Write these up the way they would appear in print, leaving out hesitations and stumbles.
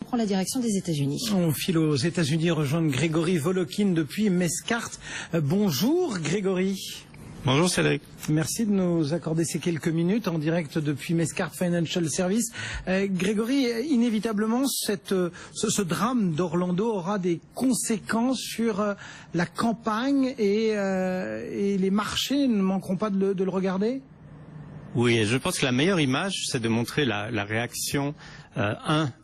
prend la direction des États-Unis. On file aux États-Unis rejoindre Grégory Volokin depuis Mescart. Bonjour Grégory. Bonjour Cédric. Merci de nous accorder ces quelques minutes en direct depuis Mescart Financial Service. Grégory, inévitablement, ce drame d'Orlando aura des conséquences sur la campagne et les marchés ne manqueront pas de le regarder? Oui, et je pense que la meilleure image, c'est de montrer la réaction,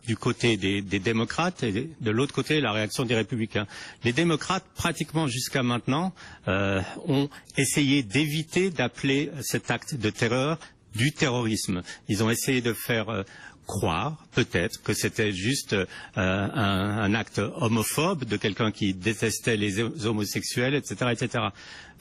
du côté des démocrates et de l'autre côté, la réaction des républicains. Les démocrates, pratiquement jusqu'à maintenant, ont essayé d'éviter d'appeler cet acte de terreur du terrorisme. Ils ont essayé de faire croire, peut-être, que c'était juste un acte homophobe de quelqu'un qui détestait les homosexuels, etc., etc.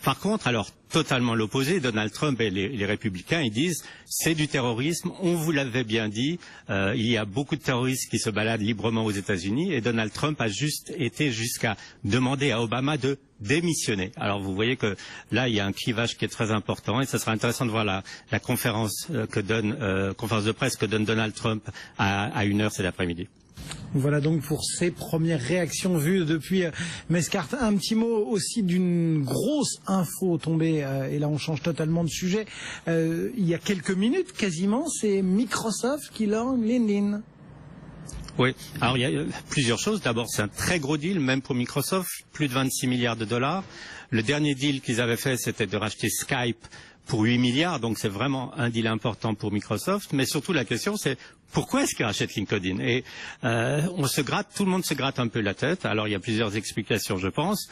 Par contre, alors totalement l'opposé, Donald Trump et les républicains, ils disent c'est du terrorisme, on vous l'avait bien dit, il y a beaucoup de terroristes qui se baladent librement aux États-Unis et Donald Trump a juste été jusqu'à demander à Obama de démissionner. Alors vous voyez que là il y a un clivage qui est très important et ça sera intéressant de voir la conférence conférence de presse que donne Donald Trump à 1h cet après-midi. Voilà donc pour ces premières réactions vues depuis Mescart. Un petit mot aussi d'une grosse info tombée, et là on change totalement de sujet. Il y a quelques minutes quasiment, c'est Microsoft qui lance LinkedIn. Oui, alors il y a plusieurs choses. D'abord, c'est un très gros deal, même pour Microsoft, plus de 26 milliards de dollars. Le dernier deal qu'ils avaient fait, c'était de racheter Skype pour 8 milliards, donc c'est vraiment un deal important pour Microsoft. Mais surtout, la question, c'est pourquoi est-ce qu'ils rachètent LinkedIn? Et tout le monde se gratte un peu la tête. Alors, il y a plusieurs explications, je pense.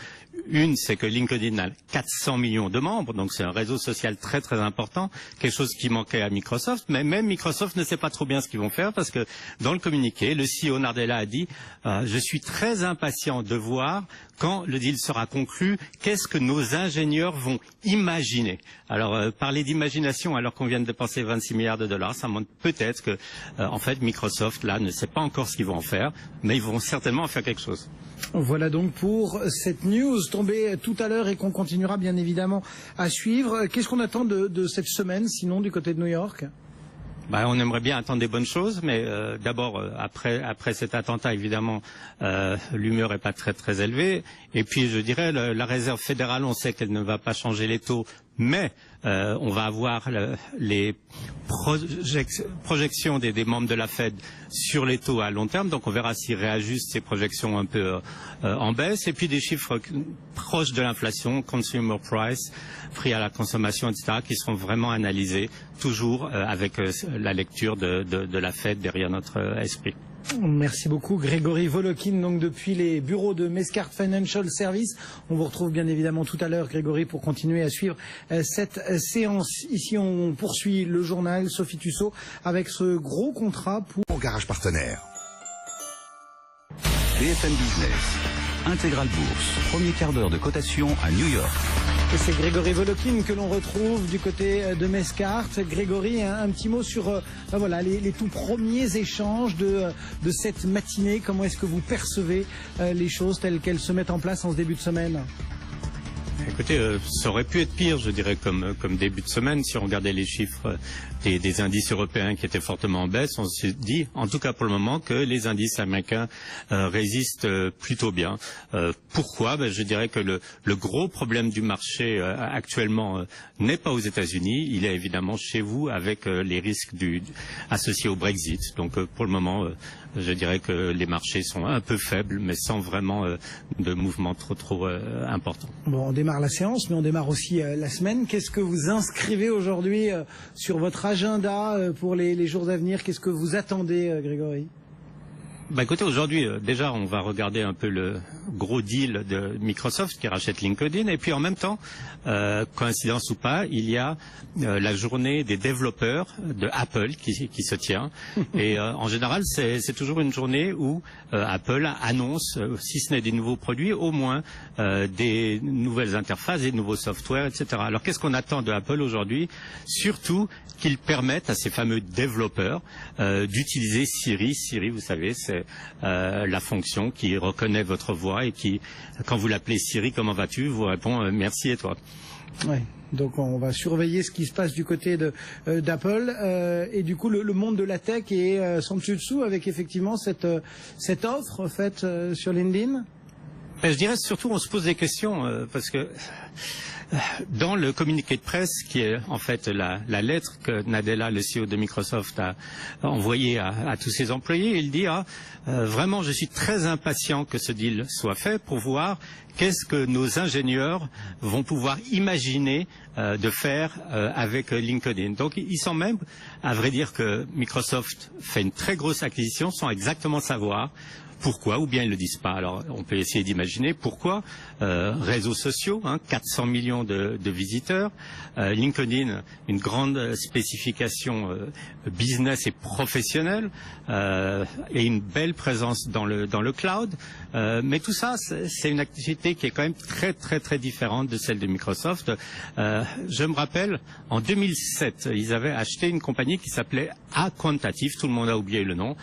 Une, c'est que LinkedIn a 400 millions de membres, donc c'est un réseau social très très important, quelque chose qui manquait à Microsoft. Mais même Microsoft ne sait pas trop bien ce qu'ils vont faire, parce que dans le communiqué, le CEO Nadella a dit je suis très impatient de voir quand le deal sera conclu, qu'est-ce que nos ingénieurs vont imaginer. Alors, parler d'imagination alors qu'on vient de dépenser 26 milliards de dollars, ça montre peut-être que, en fait, Microsoft, là, ne sait pas encore ce qu'ils vont en faire, mais ils vont certainement en faire quelque chose. Voilà donc pour cette news tombée tout à l'heure et qu'on continuera bien évidemment à suivre. Qu'est-ce qu'on attend de cette semaine, sinon, du côté de New York ? On aimerait bien attendre des bonnes choses, mais d'abord, après cet attentat, évidemment, l'humeur n'est pas très très élevée. Et puis, je dirais, la Réserve fédérale, on sait qu'elle ne va pas changer les taux, mais on va avoir les projections des membres de la Fed sur les taux à long terme. Donc, on verra s'ils réajustent ces projections un peu en baisse. Et puis, des chiffres proches de l'inflation, consumer price, prix à la consommation, etc., qui seront vraiment analysés, toujours avec la lecture de la Fed derrière notre esprit. Merci beaucoup Grégory Volokin, donc depuis les bureaux de Mescart Financial Service. On vous retrouve bien évidemment tout à l'heure, Grégory, pour continuer à suivre cette séance. Ici, on poursuit le journal Sophie Tussaud avec ce gros contrat pour Garage Partenaire. BFM Business, Intégral Bourse, premier quart d'heure de cotation à New York. Et c'est Grégory Volokin que l'on retrouve du côté de Mescart. Grégory, un petit mot sur voilà, les tout premiers échanges de cette matinée. Comment est-ce que vous percevez les choses telles qu'elles se mettent en place en ce début de semaine ? Écoutez, ça aurait pu être pire, je dirais, comme début de semaine. Si on regardait les chiffres des indices européens qui étaient fortement en baisse, on s'est dit, en tout cas pour le moment, que les indices américains résistent plutôt bien. Pourquoi ? Je dirais que le gros problème du marché actuellement n'est pas aux États-Unis, il est évidemment chez vous avec les risques associés au Brexit. Donc pour le moment, je dirais que les marchés sont un peu faibles, mais sans vraiment de mouvement trop important. Bon, on démarre la séance, mais on démarre aussi la semaine. Qu'est-ce que vous inscrivez aujourd'hui sur votre agenda pour les jours à venir? Qu'est-ce que vous attendez, Grégory? Écoutez, aujourd'hui, déjà, on va regarder un peu le gros deal de Microsoft qui rachète LinkedIn. Et puis, en même temps, coïncidence ou pas, il y a la journée des développeurs de Apple qui se tient. Et en général, c'est toujours une journée où Apple annonce, si ce n'est des nouveaux produits, au moins des nouvelles interfaces, des nouveaux softwares, etc. Alors, qu'est-ce qu'on attend de Apple aujourd'hui? Surtout qu'ils permettent à ces fameux développeurs d'utiliser Siri. Siri, vous savez, c'est c'est la fonction qui reconnaît votre voix et qui, quand vous l'appelez Siri, comment vas-tu, vous répond merci et toi. Ouais. Donc on va surveiller ce qui se passe du côté d'Apple et du coup le monde de la tech est sans dessus dessous avec effectivement cette offre faite sur LinkedIn. Je dirais surtout on se pose des questions parce que dans le communiqué de presse, qui est en fait la lettre que Nadella, le CEO de Microsoft, a envoyée à tous ses employés, il dit vraiment, je suis très impatient que ce deal soit fait pour voir qu'est-ce que nos ingénieurs vont pouvoir imaginer de faire avec LinkedIn. Donc, il semble même, à vrai dire, que Microsoft fait une très grosse acquisition sans exactement savoir pourquoi, ou bien ils ne le disent pas. Alors, on peut essayer d'imaginer pourquoi. Réseaux sociaux, 400 millions de visiteurs. LinkedIn, une grande spécification business et professionnelle, et une belle présence dans le cloud. Mais tout ça, c'est une activité qui est quand même très, très, très différente de celle de Microsoft. Je me rappelle, en 2007, ils avaient acheté une compagnie qui s'appelait Aquantative. Tout le monde a oublié le nom.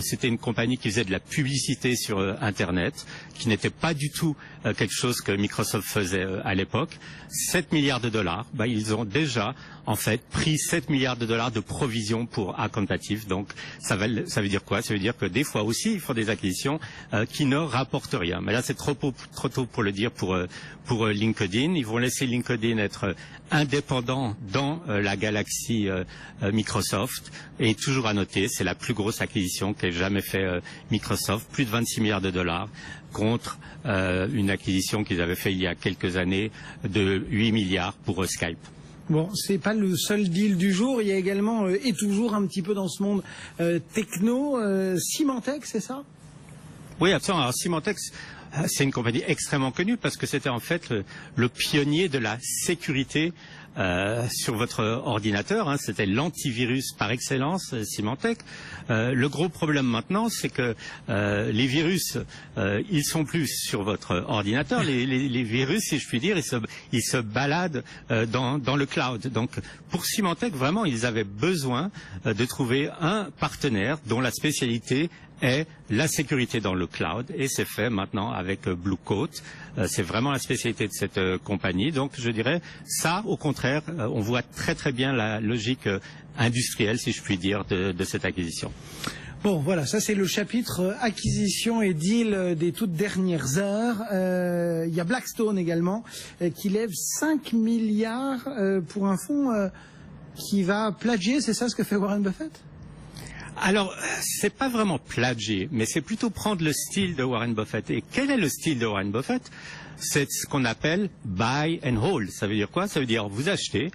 C'était une compagnie qui faisait de la publicité sur Internet, qui n'était pas du tout quelque chose que Microsoft faisait à l'époque. 7 milliards de dollars, ils ont déjà en fait pris 7 milliards de dollars de provisions pour Aquantative. Donc ça veut dire quoi? Ça veut dire que des fois aussi ils font des acquisitions qui ne rapportent rien. Mais là c'est trop tôt pour le dire pour LinkedIn. Ils vont laisser LinkedIn être indépendant dans la galaxie Microsoft. Et toujours à noter, c'est la plus grosse acquisition qu'ait jamais fait Microsoft, plus de 26 milliards de dollars contre une acquisition qu'ils avaient fait il y a quelques années de 8 milliards pour Skype. Bon, c'est pas le seul deal du jour. Il y a également et toujours un petit peu dans ce monde techno, Symantec, c'est ça? Oui, absolument. Alors Symantec, c'est une compagnie extrêmement connue parce que c'était en fait le pionnier de la sécurité sur votre ordinateur. C'était l'antivirus par excellence, Symantec. Le gros problème maintenant, c'est que les virus, ils sont plus sur votre ordinateur. Les virus, si je puis dire, ils se baladent dans le cloud. Donc, pour Symantec, vraiment, ils avaient besoin de trouver un partenaire dont la spécialité est la sécurité dans le cloud, et c'est fait maintenant avec Blue Coat. C'est vraiment la spécialité de cette compagnie. Donc je dirais ça, au contraire, on voit très très bien la logique industrielle, si je puis dire, de cette acquisition. Bon, voilà, ça c'est le chapitre acquisition et deal des toutes dernières heures. Il y a Blackstone également qui lève 5 milliards pour un fonds qui va plagier, c'est ça ce que fait Warren Buffett? Alors, c'est pas vraiment plagier, mais c'est plutôt prendre le style de Warren Buffett. Et quel est le style de Warren Buffett? C'est ce qu'on appelle buy and hold. Ça veut dire quoi? Ça veut dire vous achetez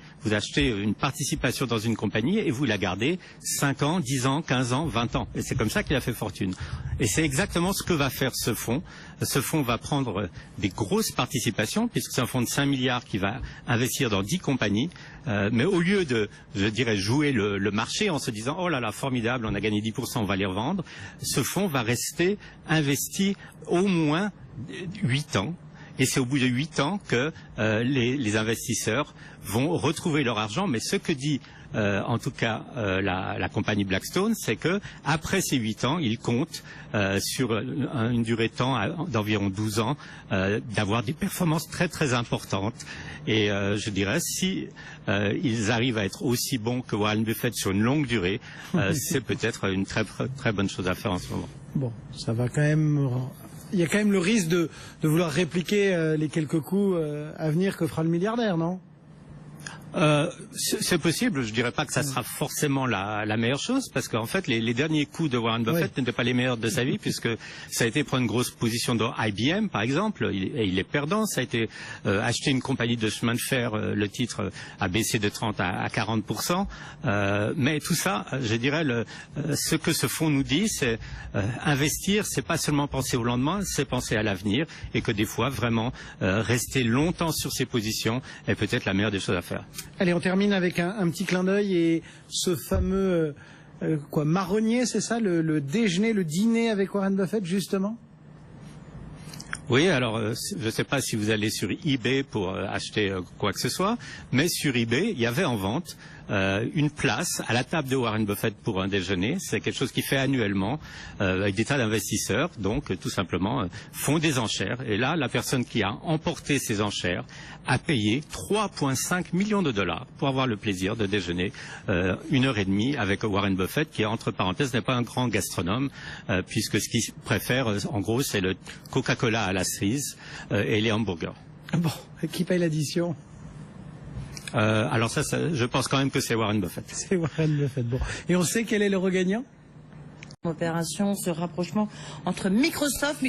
une participation dans une compagnie et vous la gardez 5 ans, 10 ans, 15 ans, 20 ans. Et c'est comme ça qu'il a fait fortune. Et c'est exactement ce que va faire ce fonds. Ce fonds va prendre des grosses participations, puisque c'est un fonds de 5 milliards qui va investir dans 10 compagnies. Mais au lieu de, je dirais, jouer le marché en se disant « Oh là là, formidable, on a gagné 10%, on va les revendre », ce fonds va rester investi au moins 8 ans. Et c'est au bout de 8 ans que les investisseurs vont retrouver leur argent. Mais ce que dit en tout cas la compagnie Blackstone, c'est que après ces 8 ans, ils comptent sur une durée de temps d'environ 12 ans d'avoir des performances très très importantes. Et je dirais, si ils arrivent à être aussi bons que Warren Buffett sur une longue durée, c'est peut-être une très très bonne chose à faire en ce moment. Bon, ça va quand même. Il y a quand même le risque de vouloir répliquer les quelques coups à venir que fera le milliardaire, non? C'est possible. Je dirais pas que ça sera forcément la meilleure chose, parce qu'en fait les derniers coups de Warren Buffett n'étaient pas les meilleurs de sa vie, puisque ça a été prendre une grosse position dans IBM par exemple, et il est perdant. Ça a été acheter une compagnie de chemin de fer, le titre a baissé de 30 à 40%. Mais tout ça, je dirais, ce que ce fonds nous dit, c'est investir, c'est pas seulement penser au lendemain, c'est penser à l'avenir, et que des fois vraiment rester longtemps sur ses positions est peut-être la meilleure des choses à faire. Allez, on termine avec un petit clin d'œil et ce fameux marronnier, c'est ça, le déjeuner, le dîner avec Warren Buffett, justement? Oui, alors je ne sais pas si vous allez sur eBay pour acheter quoi que ce soit, mais sur eBay, il y avait en vente une place à la table de Warren Buffett pour un déjeuner. C'est quelque chose qu'il fait annuellement avec des tas d'investisseurs, donc tout simplement font des enchères. Et là, la personne qui a emporté ces enchères a payé 3,5 millions de dollars pour avoir le plaisir de déjeuner 1h30 avec Warren Buffett, qui, entre parenthèses, n'est pas un grand gastronome, puisque ce qu'il préfère, en gros, c'est le Coca-Cola à la cerise et les hamburgers. Bon, qui paye l'addition? Alors ça, je pense quand même que c'est Warren Buffett. C'est Warren Buffett. Bon. Et on sait quel est le regagnant? Opération, ce rapprochement entre Microsoft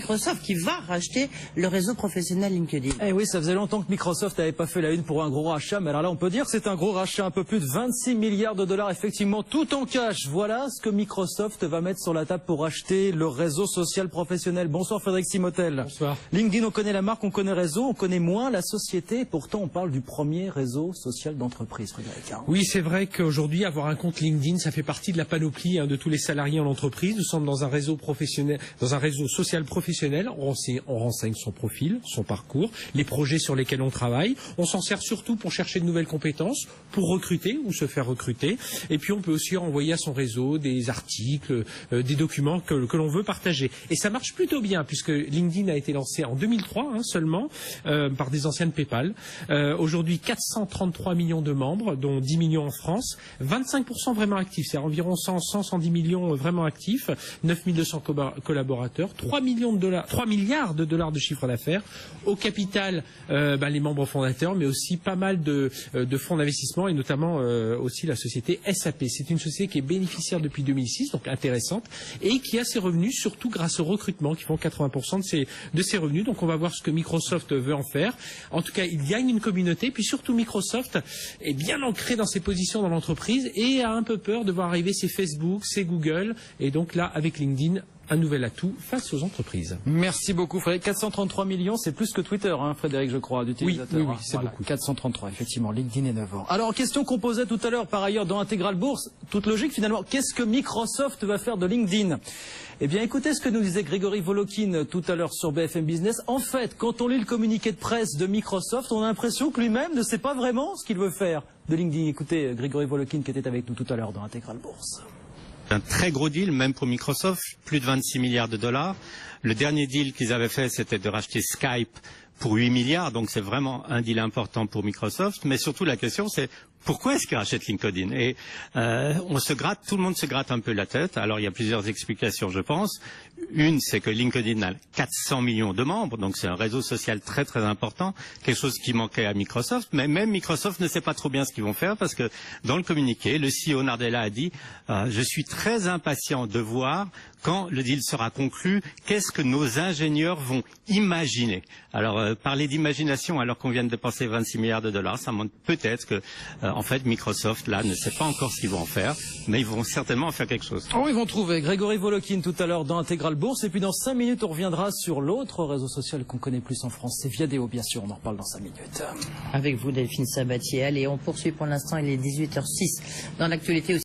qui va racheter le réseau professionnel LinkedIn. Eh oui, ça faisait longtemps que Microsoft n'avait pas fait la une pour un gros rachat, mais alors là on peut dire que c'est un gros rachat, un peu plus de 26 milliards de dollars effectivement, tout en cash. Voilà ce que Microsoft va mettre sur la table pour racheter le réseau social professionnel. Bonsoir Frédéric Simotel. Bonsoir. LinkedIn, on connaît la marque, on connaît réseau, on connaît moins la société, pourtant on parle du premier réseau social d'entreprise, Frédéric. Oui, c'est vrai qu'aujourd'hui, avoir un compte LinkedIn, ça fait partie de la panoplie de tous les salariés en entreprise. Nous sommes dans un réseau professionnel, dans un réseau social professionnel. On renseigne son profil, son parcours, les projets sur lesquels on travaille. On s'en sert surtout pour chercher de nouvelles compétences, pour recruter ou se faire recruter. Et puis on peut aussi envoyer à son réseau des articles, des documents que l'on veut partager. Et ça marche plutôt bien puisque LinkedIn a été lancé en 2003 seulement par des anciens de PayPal. Aujourd'hui 433 millions de membres, dont 10 millions en France, 25% vraiment actifs, c'est environ 110 millions vraiment actifs. 9200 collaborateurs, 3 milliards de dollars de chiffre d'affaires. Au capital, les membres fondateurs, mais aussi pas mal de fonds d'investissement et notamment aussi la société SAP. C'est une société qui est bénéficiaire depuis 2006, donc intéressante, et qui a ses revenus surtout grâce au recrutement, qui font 80% de ses revenus. Donc on va voir ce que Microsoft veut en faire. En tout cas, il gagne une communauté, puis surtout Microsoft est bien ancré dans ses positions dans l'entreprise et a un peu peur de voir arriver ses Facebook, ses Google, et donc là, avec LinkedIn, un nouvel atout face aux entreprises. Merci beaucoup Frédéric. 433 millions, c'est plus que Twitter, Frédéric, je crois, d'utilisateurs. Oui, c'est beaucoup. 433, effectivement, LinkedIn est 9 ans. Alors, question qu'on posait tout à l'heure, par ailleurs, dans Intégral Bourse, toute logique finalement, qu'est-ce que Microsoft va faire de LinkedIn? Eh bien, écoutez ce que nous disait Grégory Volokin tout à l'heure sur BFM Business. En fait, quand on lit le communiqué de presse de Microsoft, on a l'impression que lui-même ne sait pas vraiment ce qu'il veut faire de LinkedIn. Écoutez, Grégory Volokin qui était avec nous tout à l'heure dans Intégral Bourse. Un très gros deal, même pour Microsoft, plus de 26 milliards de dollars. Le dernier deal qu'ils avaient fait, c'était de racheter Skype pour 8 milliards, donc c'est vraiment un deal important pour Microsoft. Mais surtout, la question, c'est pourquoi est-ce qu'ils rachètent LinkedIn? Et tout le monde se gratte un peu la tête. Alors, il y a plusieurs explications, je pense. Une, c'est que LinkedIn a 400 millions de membres, donc c'est un réseau social très très important, quelque chose qui manquait à Microsoft. Mais même Microsoft ne sait pas trop bien ce qu'ils vont faire parce que dans le communiqué, le CEO Nadella a dit je suis très impatient de voir quand le deal sera conclu, qu'est-ce que nos ingénieurs vont imaginer. Alors, parler d'imagination alors qu'on vient de dépenser 26 milliards de dollars, ça montre peut-être que, en fait, Microsoft, là, ne sait pas encore ce qu'ils vont en faire, mais ils vont certainement en faire quelque chose. Oh, ils vont trouver Grégory Volokin tout à l'heure dans Intégral Bourse, et puis dans 5 minutes, on reviendra sur l'autre réseau social qu'on connaît plus en France, c'est Viadeo, bien sûr, on en reparle dans 5 minutes. Avec vous, Delphine Sabatier. Allez, on poursuit pour l'instant, il est 18h06. Dans l'actualité aussi.